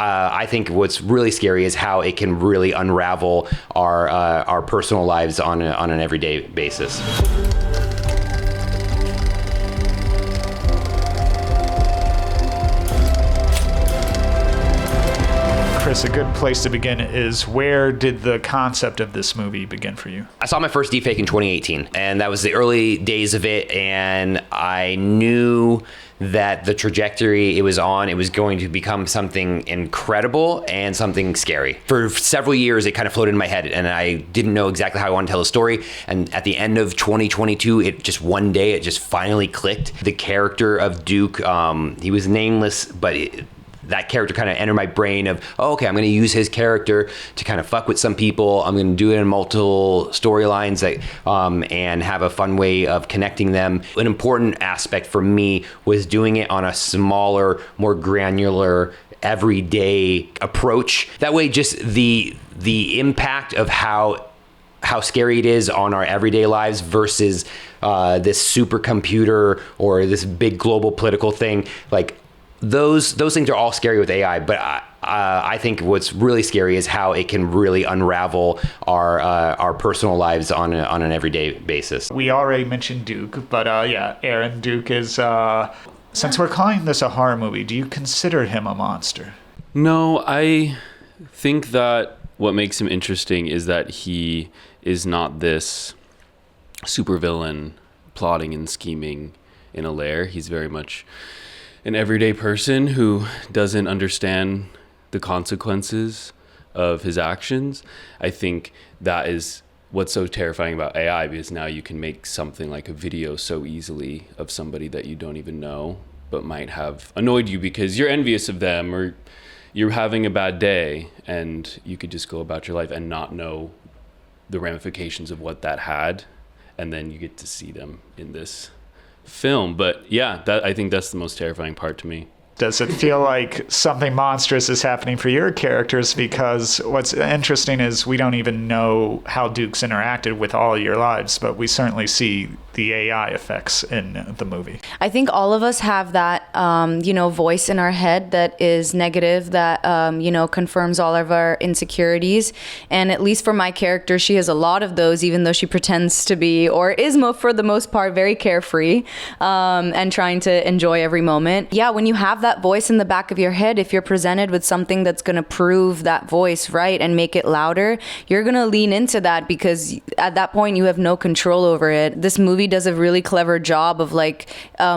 I think what's really scary is how it can really unravel our personal lives on an everyday basis. Chris, a good place to begin is, where did the concept of this movie begin for you? I saw my first deepfake in 2018, and that was the early days of it, and I knew that the trajectory it was on, it was going to become something incredible and something scary. For several years, it kind of floated in my head, and I didn't know exactly how I wanted to tell the story. And at the end of 2022, one day, it just finally clicked. The character of Duke, he was nameless, but that character kind of entered my brain of, oh, okay, I'm going to use his character to kind of fuck with some people. I'm going to do it in multiple storylines and have a fun way of connecting them. An important aspect for me was doing it on a smaller, more granular, everyday approach. That way, just the impact of how scary it is on our everyday lives versus this supercomputer or this big global political thing. Like, those things are all scary with AI, but I think what's really scary is how it can really unravel our personal lives on an everyday basis. We already mentioned Duke, but Aaron, Duke is, since we're calling this a horror movie, do you consider him a monster? No, I think that what makes him interesting is that he is not this supervillain plotting and scheming in a lair. He's very much an everyday person who doesn't understand the consequences of his actions. I think that is what's so terrifying about AI, because now you can make something like a video so easily of somebody that you don't even know, but might have annoyed you because you're envious of them, or you're having a bad day, and you could just go about your life and not know the ramifications of what that had, and then you get to see them in this film. But yeah, I think that's the most terrifying part to me. Does it feel like something monstrous is happening for your characters? Because what's interesting is we don't even know how Duke's interacted with all your lives, but we certainly see the AI effects in the movie. I think all of us have that, voice in our head that is negative, that, confirms all of our insecurities. And at least for my character, she has a lot of those, even though she pretends to be, or is for the most part, very carefree and trying to enjoy every moment. Yeah, when you have that voice in the back of your head, if you're presented with something that's going to prove that voice right and make it louder, you're going to lean into that, because at that point you have no control over it. This movie does a really clever job of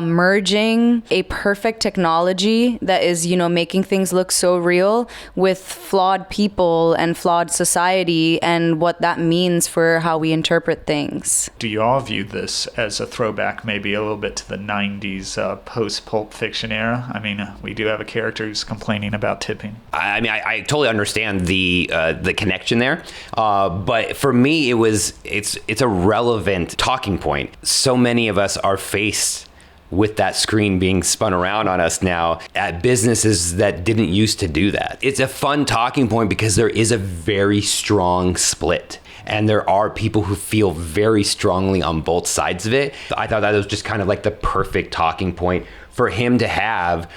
merging a perfect technology that is, making things look so real with flawed people and flawed society and what that means for how we interpret things. Do you all view this as a throwback maybe a little bit to the 90s post-Pulp Fiction era? I mean, we do have a character who's complaining about tipping. I totally understand the connection there, but for me, it's a relevant talking point. So many of us are faced with that screen being spun around on us now at businesses that didn't used to do that. It's a fun talking point because there is a very strong split. And there are people who feel very strongly on both sides of it. I thought that was just kind of like the perfect talking point for him to have,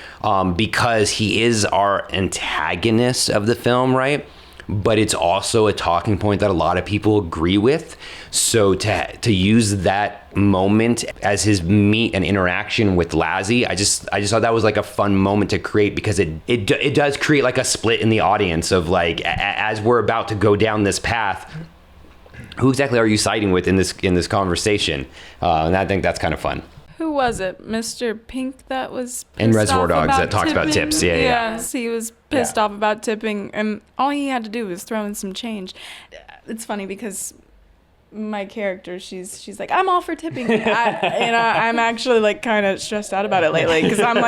because he is our antagonist of the film, right? But it's also a talking point that a lot of people agree with. So to use that moment as his meet and interaction with Lassie, I just thought that was like a fun moment to create, because it does create like a split in the audience of like, as we're about to go down this path, who exactly are you siding with in this conversation? And I think that's kind of fun. Who was it? Mr. Pink that was in Reservoir Dogs that tipping? talks about tips. Yeah. Yes, he was pissed off about tipping, and all he had to do was throw in some change. It's funny because my character, she's like, I'm all for tipping. I'm actually like kind of stressed out about it lately, because I'm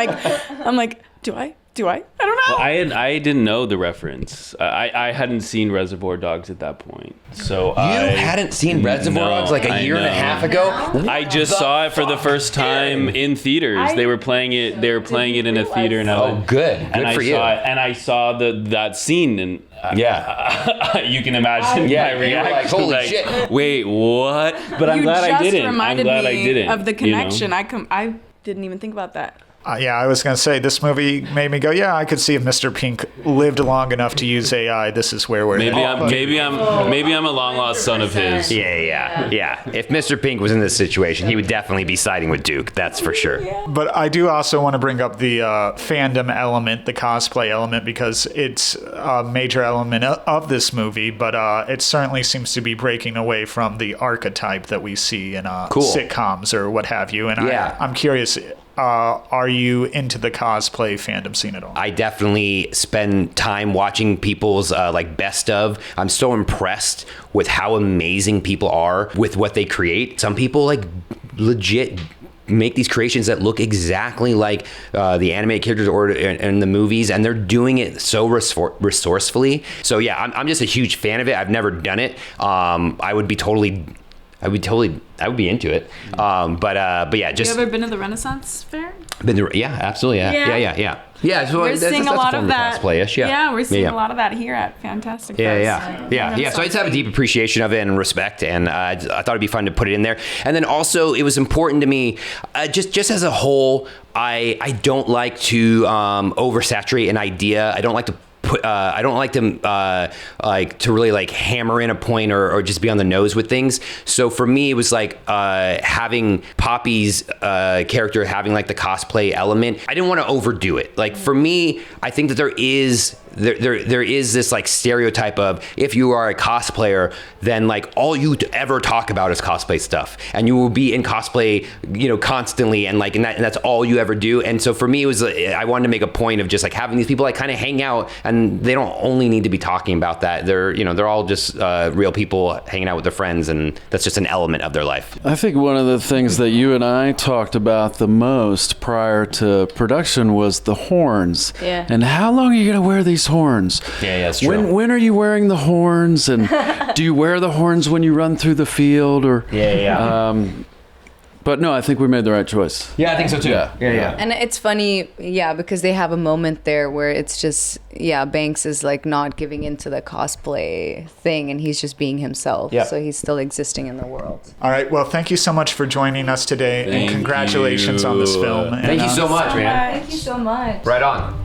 like, do I? I don't know. Well, I didn't know the reference. I hadn't seen Reservoir Dogs at that point. So you hadn't seen Reservoir Dogs like a year and a half ago? I just saw it for the first time in theaters. They were playing it. They were playing it in a theater, and good for you. And I saw that scene, and you can imagine my reaction. Like, holy shit! Wait, what? But I'm glad I didn't. I'm glad I didn't. Of the connection. I didn't even think about that. Yeah, I was going to say this movie made me go, yeah, I could see if Mr. Pink lived long enough to use AI, this is where we're Maybe at. I'm a long lost son of his. Yeah. If Mr. Pink was in this situation, he would definitely be siding with Duke. That's for sure. But I do also want to bring up the fandom element, the cosplay element, because it's a major element of this movie, but it certainly seems to be breaking away from the archetype that we see in sitcoms or what have you. And I'm curious, are you into the cosplay fandom scene at all? I definitely spend time watching people's best of. I'm so impressed with how amazing people are with what they create. Some people legit make these creations that look exactly like the animated characters or in the movies, and they're doing it so resourcefully. So yeah, I'm just a huge fan of it. I've never done it. I would be into it. But yeah, just. You ever been to the Renaissance Fair? Absolutely. Yeah. So we're seeing a lot of that. Cosplay-ish, Yeah, we're seeing a lot of that here at Fantastic Fest. Yeah. So I just have a deep appreciation of it and respect, and I thought it'd be fun to put it in there. And then also, it was important to me, just as a whole, I don't like to oversaturate an idea. I don't like to I don't like to really hammer in a point or just be on the nose with things. So for me, it was having Poppy's character having the cosplay element. I didn't want to overdo it. For me, I think that there is this stereotype of, if you are a cosplayer, then all you ever talk about is cosplay stuff, and you will be in cosplay constantly, and that's all you ever do. And so for me, it was I wanted to make a point of just having these people kind of hang out, and they don't only need to be talking about that. They're all just real people hanging out with their friends, and that's just an element of their life. I think one of the things that you and I talked about the most prior to production was the horns. Yeah. And how long are you going to wear these horns? Yeah, that's true. When are you wearing the horns? And do you wear the horns when you run through the field? Or but no, I think we made the right choice. Yeah, I think so too. Yeah. And it's funny, because they have a moment there where it's just, Banks is not giving into the cosplay thing, and he's just being himself. Yeah. So he's still existing in the world. All right. Well, thank you so much for joining us today, and congratulations on this film. Thank you so much, man. Thank you so much. Right on.